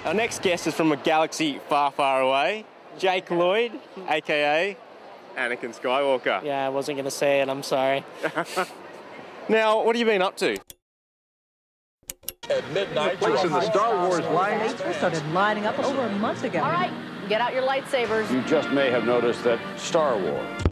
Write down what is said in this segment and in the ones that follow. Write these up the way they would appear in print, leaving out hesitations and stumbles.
Our next guest is from a galaxy far, far away. Jake Lloyd, aka Anakin Skywalker. Yeah, I wasn't going to say it, I'm sorry. Now, what have you been up to? At midnight, place in the Star Wars line. They started lining up over a month ago. All right, get out your lightsabers. You just may have noticed that Star Wars.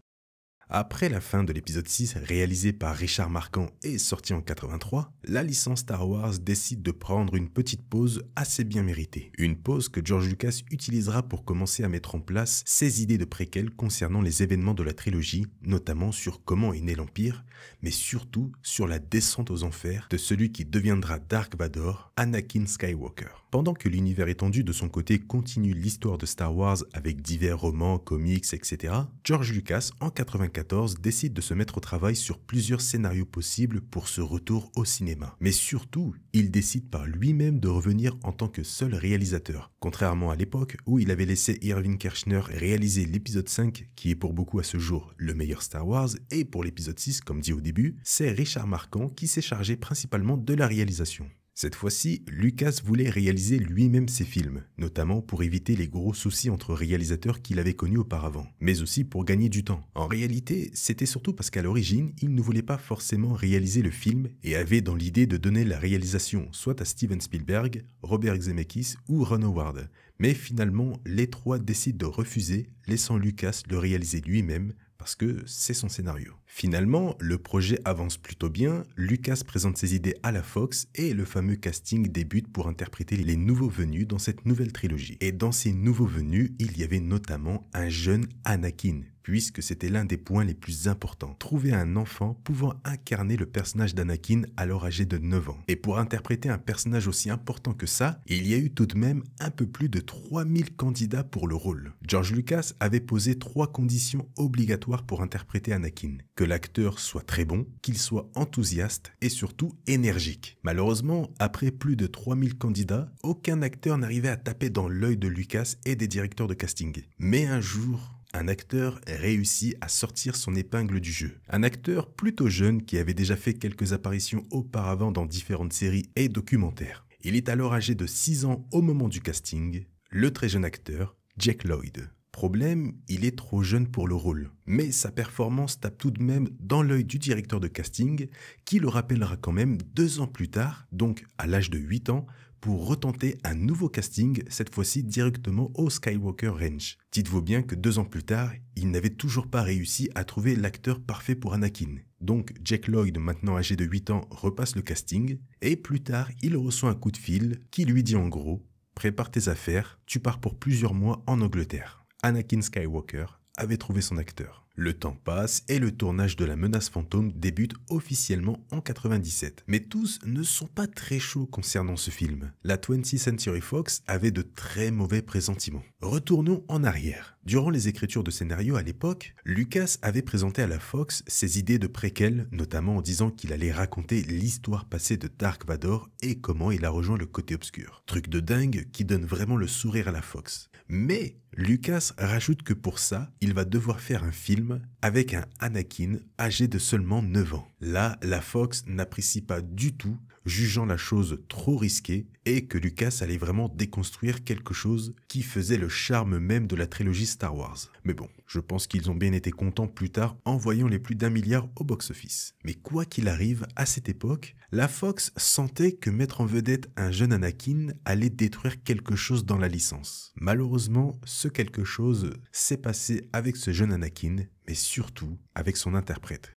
Après la fin de l'épisode 6 réalisé par Richard Marquand et sorti en 83, la licence Star Wars décide de prendre une petite pause assez bien méritée. Une pause que George Lucas utilisera pour commencer à mettre en place ses idées de préquels concernant les événements de la trilogie, notamment sur comment est né l'Empire, mais surtout sur la descente aux enfers de celui qui deviendra Dark Vador, Anakin Skywalker. Pendant que l'univers étendu de son côté continue l'histoire de Star Wars avec divers romans, comics, etc., George Lucas, en 1994, décide de se mettre au travail sur plusieurs scénarios possibles pour ce retour au cinéma. Mais surtout, il décide par lui-même de revenir en tant que seul réalisateur, contrairement à l'époque où il avait laissé Irving Kershner réaliser l'épisode 5, qui est pour beaucoup à ce jour le meilleur Star Wars, et pour l'épisode 6, comme dit au début, c'est Richard Marquand qui s'est chargé principalement de la réalisation. Cette fois-ci, Lucas voulait réaliser lui-même ses films, notamment pour éviter les gros soucis entre réalisateurs qu'il avait connus auparavant, mais aussi pour gagner du temps. En réalité, c'était surtout parce qu'à l'origine, il ne voulait pas forcément réaliser le film et avait dans l'idée de donner la réalisation soit à Steven Spielberg, Robert Zemeckis ou Ron Howard. Mais finalement, les trois décident de refuser, laissant Lucas le réaliser lui-même, parce que c'est son scénario. Finalement, le projet avance plutôt bien, Lucas présente ses idées à la Fox et le fameux casting débute pour interpréter les nouveaux venus dans cette nouvelle trilogie. Et dans ces nouveaux venus, il y avait notamment un jeune Anakin, puisque c'était l'un des points les plus importants. Trouver un enfant pouvant incarner le personnage d'Anakin alors âgé de 9 ans. Et pour interpréter un personnage aussi important que ça, il y a eu tout de même un peu plus de 3000 candidats pour le rôle. George Lucas avait posé 3 conditions obligatoires pour interpréter Anakin. Que l'acteur soit très bon, qu'il soit enthousiaste et surtout énergique. Malheureusement, après plus de 3000 candidats, aucun acteur n'arrivait à taper dans l'œil de Lucas et des directeurs de casting. Mais un jour, un acteur réussit à sortir son épingle du jeu. Un acteur plutôt jeune qui avait déjà fait quelques apparitions auparavant dans différentes séries et documentaires. Il est alors âgé de 6 ans au moment du casting, le très jeune acteur Jake Lloyd. Problème, il est trop jeune pour le rôle, mais sa performance tape tout de même dans l'œil du directeur de casting qui le rappellera quand même 2 ans plus tard, donc à l'âge de 8 ans, pour retenter un nouveau casting, cette fois-ci directement au Skywalker Ranch. Dites-vous bien que 2 ans plus tard, il n'avait toujours pas réussi à trouver l'acteur parfait pour Anakin. Donc Jake Lloyd, maintenant âgé de 8 ans, repasse le casting, et plus tard, il reçoit un coup de fil qui lui dit en gros « Prépare tes affaires, tu pars pour plusieurs mois en Angleterre ». Anakin Skywalker avait trouvé son acteur. Le temps passe et le tournage de La Menace Fantôme débute officiellement en 97. Mais tous ne sont pas très chauds concernant ce film. La 20th Century Fox avait de très mauvais pressentiments. Retournons en arrière. Durant les écritures de scénario à l'époque, Lucas avait présenté à la Fox ses idées de préquels, notamment en disant qu'il allait raconter l'histoire passée de Dark Vador et comment il a rejoint le côté obscur. Truc de dingue qui donne vraiment le sourire à la Fox. Mais Lucas rajoute que pour ça, il va devoir faire un film avec un Anakin âgé de seulement 9 ans. Là, la Fox n'apprécie pas du tout, jugeant la chose trop risquée et que Lucas allait vraiment déconstruire quelque chose qui faisait le charme même de la trilogie Star Wars. Mais bon, je pense qu'ils ont bien été contents plus tard en voyant les plus d'1 milliard au box-office. Mais quoi qu'il arrive, à cette époque, la Fox sentait que mettre en vedette un jeune Anakin allait détruire quelque chose dans la licence. Malheureusement, ce quelque chose s'est passé avec ce jeune Anakin, mais surtout avec son interprète.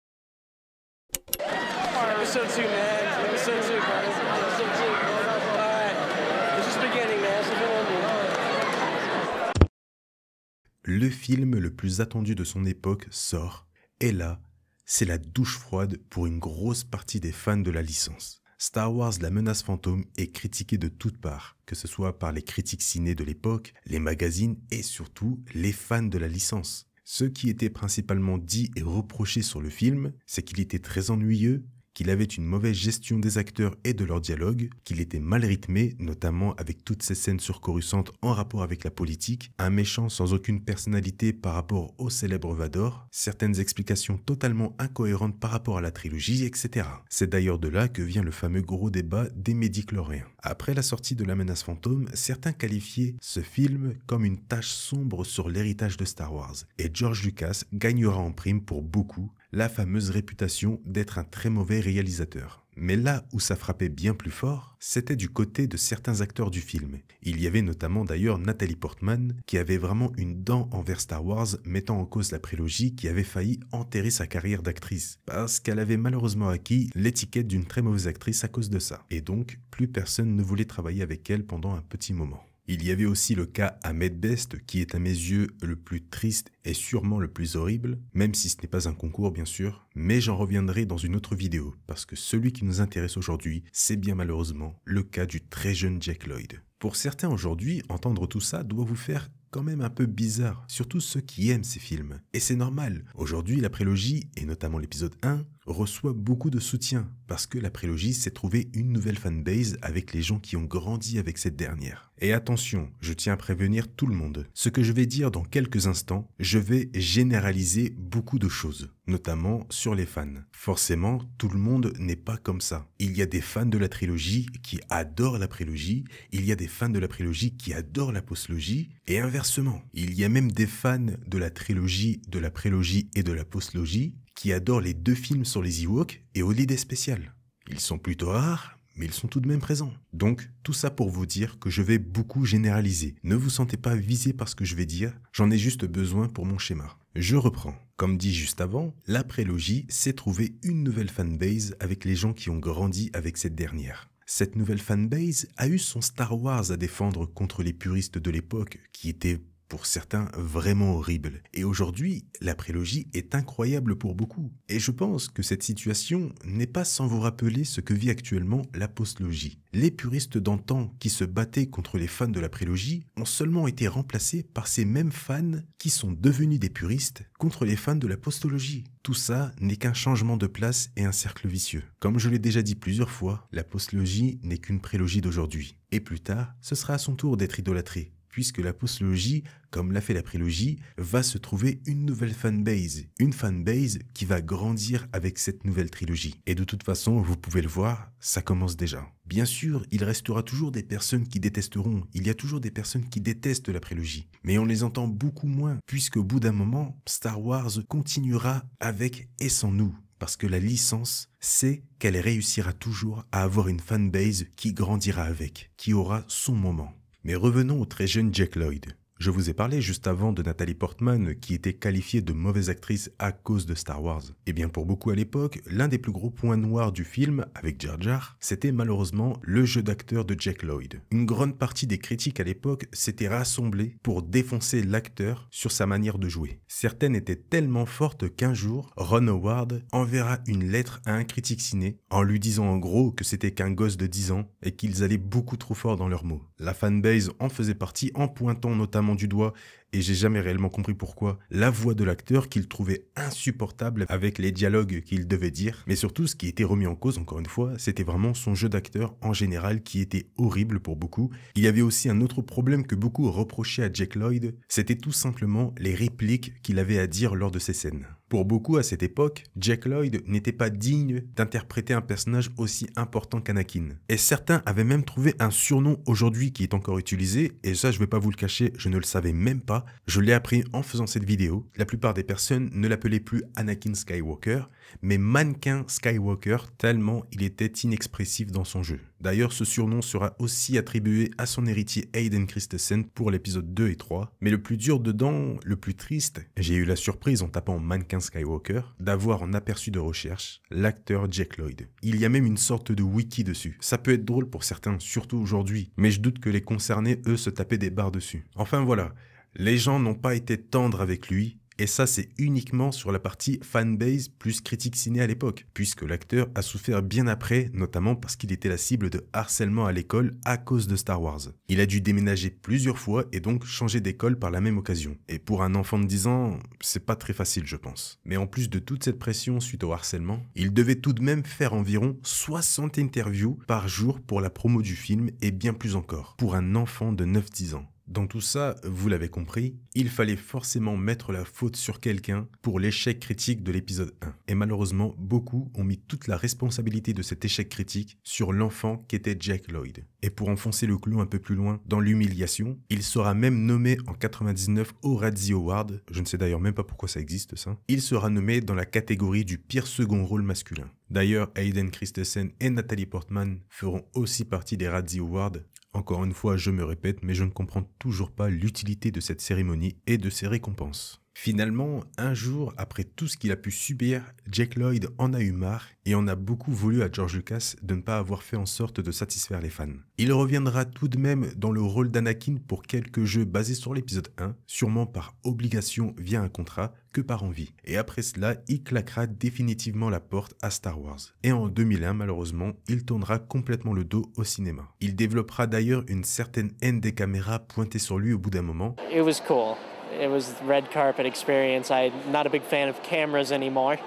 Le film le plus attendu de son époque sort, et là, c'est la douche froide pour une grosse partie des fans de la licence. Star Wars La Menace Fantôme est critiqué de toutes parts, que ce soit par les critiques ciné de l'époque, les magazines et surtout les fans de la licence. Ce qui était principalement dit et reproché sur le film, c'est qu'il était très ennuyeux, qu'il avait une mauvaise gestion des acteurs et de leur dialogue, qu'il était mal rythmé, notamment avec toutes ces scènes surcoruscantes en rapport avec la politique, un méchant sans aucune personnalité par rapport au célèbre Vador, certaines explications totalement incohérentes par rapport à la trilogie, etc. C'est d'ailleurs de là que vient le fameux gros débat des médichloriens. Après la sortie de La Menace Fantôme, certains qualifiaient ce film comme une tache sombre sur l'héritage de Star Wars, et George Lucas gagnera en prime pour beaucoup la fameuse réputation d'être un très mauvais réalisateur. Mais là où ça frappait bien plus fort, c'était du côté de certains acteurs du film. Il y avait notamment d'ailleurs Natalie Portman, qui avait vraiment une dent envers Star Wars, mettant en cause la prélogie qui avait failli enterrer sa carrière d'actrice, parce qu'elle avait malheureusement acquis l'étiquette d'une très mauvaise actrice à cause de ça. Et donc, plus personne ne voulait travailler avec elle pendant un petit moment. Il y avait aussi le cas Ahmed Best, qui est à mes yeux le plus triste et sûrement le plus horrible, même si ce n'est pas un concours bien sûr, mais j'en reviendrai dans une autre vidéo, parce que celui qui nous intéresse aujourd'hui, c'est bien malheureusement le cas du très jeune Jake Lloyd. Pour certains aujourd'hui, entendre tout ça doit vous faire quand même un peu bizarre, surtout ceux qui aiment ces films. Et c'est normal, aujourd'hui la prélogie, et notamment l'épisode 1, reçoit beaucoup de soutien, parce que la prélogie s'est trouvé une nouvelle fanbase avec les gens qui ont grandi avec cette dernière. Et attention, je tiens à prévenir tout le monde, ce que je vais dire dans quelques instants, je vais généraliser beaucoup de choses, notamment sur les fans. Forcément, tout le monde n'est pas comme ça. Il y a des fans de la trilogie qui adorent la prélogie, il y a des fans de la prélogie qui adorent la postlogie, et inversement. Il y a même des fans de la trilogie, de la prélogie et de la postlogie qui adorent les deux films sur les Ewoks et Holiday Special. Ils sont plutôt rares, mais ils sont tout de même présents. Donc, tout ça pour vous dire que je vais beaucoup généraliser. Ne vous sentez pas visé par ce que je vais dire, j'en ai juste besoin pour mon schéma. Je reprends. Comme dit juste avant, la prélogie s'est trouvé une nouvelle fanbase avec les gens qui ont grandi avec cette dernière. Cette nouvelle fanbase a eu son Star Wars à défendre contre les puristes de l'époque qui étaient pour certains vraiment horrible. Et aujourd'hui, la prélogie est incroyable pour beaucoup. Et je pense que cette situation n'est pas sans vous rappeler ce que vit actuellement la postlogie. Les puristes d'antan qui se battaient contre les fans de la prélogie ont seulement été remplacés par ces mêmes fans qui sont devenus des puristes contre les fans de la postologie. Tout ça n'est qu'un changement de place et un cercle vicieux. Comme je l'ai déjà dit plusieurs fois, la postlogie n'est qu'une prélogie d'aujourd'hui. Et plus tard, ce sera à son tour d'être idolâtré, puisque la postlogie, comme l'a fait la prélogie, va se trouver une nouvelle fanbase. Une fanbase qui va grandir avec cette nouvelle trilogie. Et de toute façon, vous pouvez le voir, ça commence déjà. Bien sûr, il restera toujours des personnes qui détesteront. Il y a toujours des personnes qui détestent la prélogie. Mais on les entend beaucoup moins, puisqu'au bout d'un moment, Star Wars continuera avec et sans nous. Parce que la licence sait qu'elle réussira toujours à avoir une fanbase qui grandira avec, qui aura son moment. Mais revenons au très jeune Jake Lloyd. Je vous ai parlé juste avant de Natalie Portman qui était qualifiée de mauvaise actrice à cause de Star Wars. Et bien pour beaucoup à l'époque, l'un des plus gros points noirs du film, avec Jar Jar, c'était malheureusement le jeu d'acteur de Jake Lloyd. Une grande partie des critiques à l'époque s'étaient rassemblées pour défoncer l'acteur sur sa manière de jouer. Certaines étaient tellement fortes qu'un jour, Ron Howard enverra une lettre à un critique ciné en lui disant en gros que c'était qu'un gosse de 10 ans et qu'ils allaient beaucoup trop fort dans leurs mots. La fanbase en faisait partie en pointant notamment du doigt, et j'ai jamais réellement compris pourquoi, la voix de l'acteur qu'il trouvait insupportable avec les dialogues qu'il devait dire, mais surtout ce qui était remis en cause encore une fois, c'était vraiment son jeu d'acteur en général qui était horrible pour beaucoup. Il y avait aussi un autre problème que beaucoup reprochaient à Jake Lloyd, c'était tout simplement les répliques qu'il avait à dire lors de ses scènes. Pour beaucoup à cette époque, Jake Lloyd n'était pas digne d'interpréter un personnage aussi important qu'Anakin. Et certains avaient même trouvé un surnom aujourd'hui qui est encore utilisé, et ça je vais pas vous le cacher, je ne le savais même pas, je l'ai appris en faisant cette vidéo. La plupart des personnes ne l'appelaient plus Anakin Skywalker, mais Mannequin Skywalker, tellement il était inexpressif dans son jeu. D'ailleurs, ce surnom sera aussi attribué à son héritier Hayden Christensen pour l'épisode 2 et 3. Mais le plus dur dedans, le plus triste, j'ai eu la surprise en tapant Mannequin Skywalker d'avoir en aperçu de recherche l'acteur Jake Lloyd. Il y a même une sorte de wiki dessus. Ça peut être drôle pour certains, surtout aujourd'hui, mais je doute que les concernés, eux, se tapaient des barres dessus. Enfin voilà, les gens n'ont pas été tendres avec lui. Et ça, c'est uniquement sur la partie fanbase plus critique ciné à l'époque, puisque l'acteur a souffert bien après, notamment parce qu'il était la cible de harcèlement à l'école à cause de Star Wars. Il a dû déménager plusieurs fois et donc changer d'école par la même occasion. Et pour un enfant de 10 ans, c'est pas très facile, je pense. Mais en plus de toute cette pression suite au harcèlement, il devait tout de même faire environ 60 interviews par jour pour la promo du film et bien plus encore, pour un enfant de 9-10 ans. Dans tout ça, vous l'avez compris, il fallait forcément mettre la faute sur quelqu'un pour l'échec critique de l'épisode 1. Et malheureusement, beaucoup ont mis toute la responsabilité de cet échec critique sur l'enfant qu'était Jake Lloyd. Et pour enfoncer le clou un peu plus loin dans l'humiliation, il sera même nommé en 99 au Razzie Award, je ne sais d'ailleurs même pas pourquoi ça existe ça, il sera nommé dans la catégorie du pire second rôle masculin. D'ailleurs, Hayden Christensen et Natalie Portman feront aussi partie des Razzie Awards. Encore une fois, je me répète, mais je ne comprends toujours pas l'utilité de cette cérémonie et de ses récompenses. Finalement, un jour, après tout ce qu'il a pu subir, Jake Lloyd en a eu marre et en a beaucoup voulu à George Lucas de ne pas avoir fait en sorte de satisfaire les fans. Il reviendra tout de même dans le rôle d'Anakin pour quelques jeux basés sur l'épisode 1, sûrement par obligation via un contrat que par envie. Et après cela, il claquera définitivement la porte à Star Wars. Et en 2001, malheureusement, il tournera complètement le dos au cinéma. Il développera d'ailleurs une certaine haine des caméras pointées sur lui au bout d'un moment. It was cool. It was red carpet experience. I'm not a big fan of cameras anymore.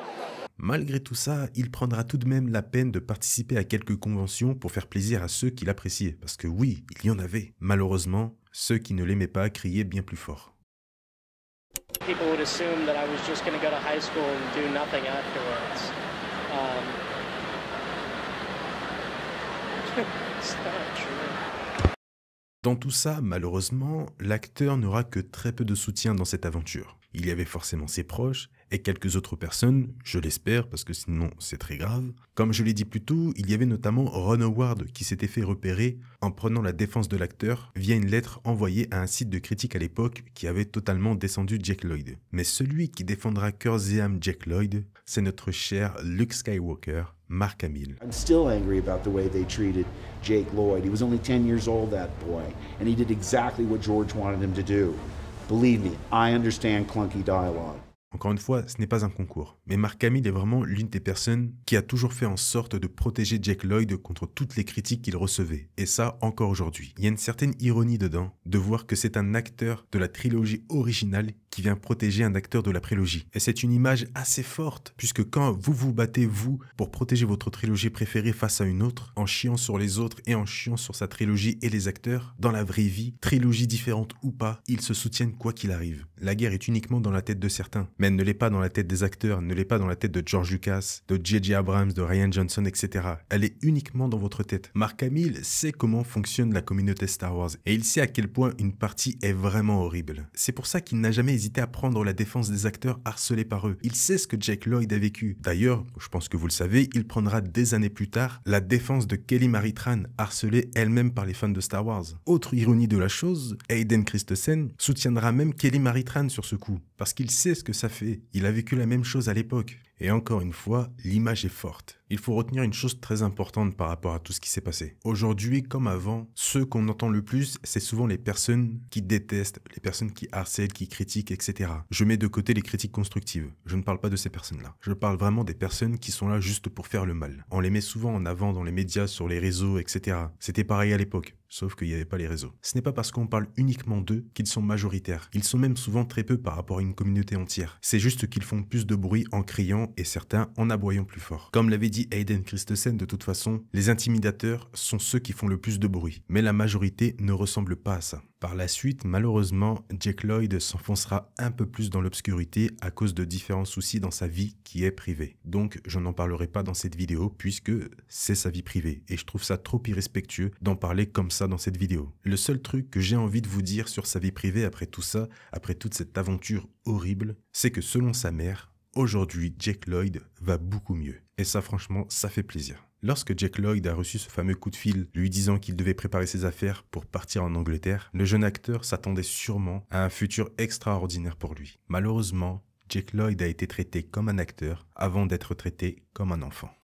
Malgré tout ça, il prendra tout de même la peine de participer à quelques conventions pour faire plaisir à ceux qui l'appréciaient. Parce que oui, il y en avait. Malheureusement, ceux qui ne l'aimaient pas criaient bien plus fort. People would assume that I was just going to go to high school and do nothing afterwards. It's not true. Dans tout ça, malheureusement, l'acteur n'aura que très peu de soutien dans cette aventure. Il y avait forcément ses proches et quelques autres personnes, je l'espère parce que sinon c'est très grave. Comme je l'ai dit plus tôt, il y avait notamment Ron Howard qui s'était fait repérer en prenant la défense de l'acteur via une lettre envoyée à un site de critique à l'époque qui avait totalement descendu Jake Lloyd. Mais celui qui défendra cœur et âme Jake Lloyd, c'est notre cher Luke Skywalker, Mark Hamill. I'm still angry about the way they treated Jake Lloyd. He was only 10 years old, that boy, and he did exactly what George wanted him to do. Believe me, I understand clunky dialogue. Encore une fois, ce n'est pas un concours, mais Mark Hamill est vraiment l'une des personnes qui a toujours fait en sorte de protéger Jake Lloyd contre toutes les critiques qu'il recevait, et ça encore aujourd'hui. Il y a une certaine ironie dedans, de voir que c'est un acteur de la trilogie originale qui vient protéger un acteur de la prélogie. Et c'est une image assez forte, puisque quand vous vous battez, vous, pour protéger votre trilogie préférée face à une autre, en chiant sur les autres et en chiant sur sa trilogie et les acteurs, dans la vraie vie, trilogie différente ou pas, ils se soutiennent quoi qu'il arrive. La guerre est uniquement dans la tête de certains, mais elle ne l'est pas dans la tête des acteurs, ne l'est pas dans la tête de George Lucas, de J.J. Abrams, de Rian Johnson, etc. Elle est uniquement dans votre tête. Mark Hamill sait comment fonctionne la communauté Star Wars, et il sait à quel point une partie est vraiment horrible. C'est pour ça qu'il n'a jamais hésité à prendre la défense des acteurs harcelés par eux. Il sait ce que Jake Lloyd a vécu. D'ailleurs, je pense que vous le savez, il prendra des années plus tard la défense de Kelly Marie Tran, harcelée elle-même par les fans de Star Wars. Autre ironie de la chose, Hayden Christensen soutiendra même Kelly Marie Tran sur ce coup, parce qu'il sait ce que ça fait. Il a vécu la même chose à l'époque. Et encore une fois, l'image est forte. Il faut retenir une chose très importante par rapport à tout ce qui s'est passé. Aujourd'hui, comme avant, ceux qu'on entend le plus, c'est souvent les personnes qui détestent, les personnes qui harcèlent, qui critiquent, etc. Je mets de côté les critiques constructives. Je ne parle pas de ces personnes-là. Je parle vraiment des personnes qui sont là juste pour faire le mal. On les met souvent en avant dans les médias, sur les réseaux, etc. C'était pareil à l'époque. Sauf qu'il n'y avait pas les réseaux. Ce n'est pas parce qu'on parle uniquement d'eux qu'ils sont majoritaires. Ils sont même souvent très peu par rapport à une communauté entière. C'est juste qu'ils font plus de bruit en criant et certains en aboyant plus fort. Comme l'avait dit Hayden Christensen, de toute façon, les intimidateurs sont ceux qui font le plus de bruit. Mais la majorité ne ressemble pas à ça. Par la suite, malheureusement, Jake Lloyd s'enfoncera un peu plus dans l'obscurité à cause de différents soucis dans sa vie qui est privée. Donc, je n'en parlerai pas dans cette vidéo puisque c'est sa vie privée. Et je trouve ça trop irrespectueux d'en parler comme ça dans cette vidéo. Le seul truc que j'ai envie de vous dire sur sa vie privée après tout ça, après toute cette aventure horrible, c'est que selon sa mère, aujourd'hui, Jake Lloyd va beaucoup mieux. Et ça, franchement, ça fait plaisir. Lorsque Jake Lloyd a reçu ce fameux coup de fil lui disant qu'il devait préparer ses affaires pour partir en Angleterre, le jeune acteur s'attendait sûrement à un futur extraordinaire pour lui. Malheureusement, Jake Lloyd a été traité comme un acteur avant d'être traité comme un enfant.